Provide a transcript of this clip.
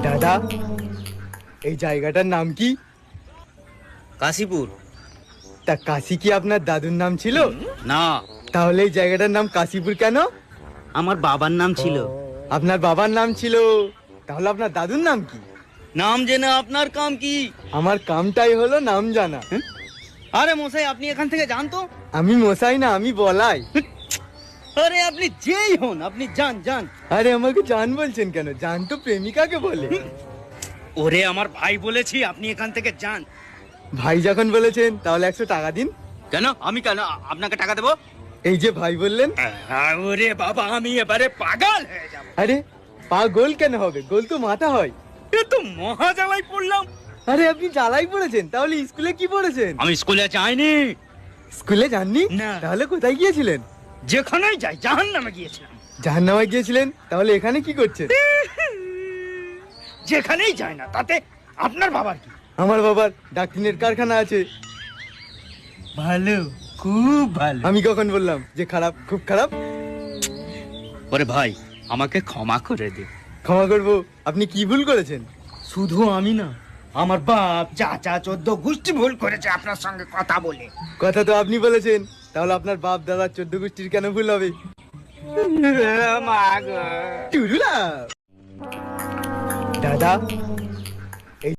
দাদা, এই জায়গাটার নাম কি? কাশীপুর। তা কাশি কি আপনার দাদুর নাম ছিল? না, তাহলে এই জায়গাটার নাম কাশীপুর কেন? আমার বাবার নাম ছিল। আপনার বাবার নাম ছিল, তাহলে আপনার দাদুর নাম কি? নাম জেনে আপনার কাম কি? আমার কামটাই হলো নাম জানা। আরে মশাই, আপনি এখান থেকে যান তো। আমি মশাই না, আমি বলাই। আরে আপনি যেই হন, আপনি যান যান। আরে আমাকে জান বলছেন কেন? জান তো প্রেমিকাকে বলে। ওরে আমার ভাই বলেছি, আপনি এখান থেকে যান। ভাই যখন বলেছেন তাহলে 100 টাকা দিন। কেন? আমি কেন আপনাকে টাকা দেবো? এই যে ভাই বললেন। ওরে বাবা, আমি এবারে পাগল হয়ে যাব। আরে পা গোল কেন হবে? গোল তো মাথা হয়। এ তো মহা জ্বালাই পড়লাম। আরে আপনি জ্বালাই পড়েছেন, তাহলে স্কুলে কি পড়েছেন? আমি স্কুলে যাইনি। স্কুলে যাননি? না। তাহলে কোথায় গিয়েছিলেন? যেখানেই যাই, জাহান্নামে গিয়েছিলাম। জাহান্নামে গিয়েছিলেন? তাহলে এখানে কি করছেন? যেখানেই যাই না, তাতে আপনার বাবার কি? আমার বাবার ডাক্তারের কারখানা আছে। ভালো, খুব ভালো। আমি কখন বললাম যে খারাপ? খুব খারাপ। ওরে ভাই, আমাকে ক্ষমা করে দে। ক্ষমা করব? আপনি কি ভুল করেছেন? শুধু আমি না, আমার বাপ, চাচা, 14 গোষ্ঠী ভুল করেছে আপনার সঙ্গে কথা বলে। কথা তো আপনি বলেছেন, তাহলে আপনার বাপ দাদা 14 গোষ্ঠীর কেন ভুল হবে? মা গো। টুরুলা। দাদা,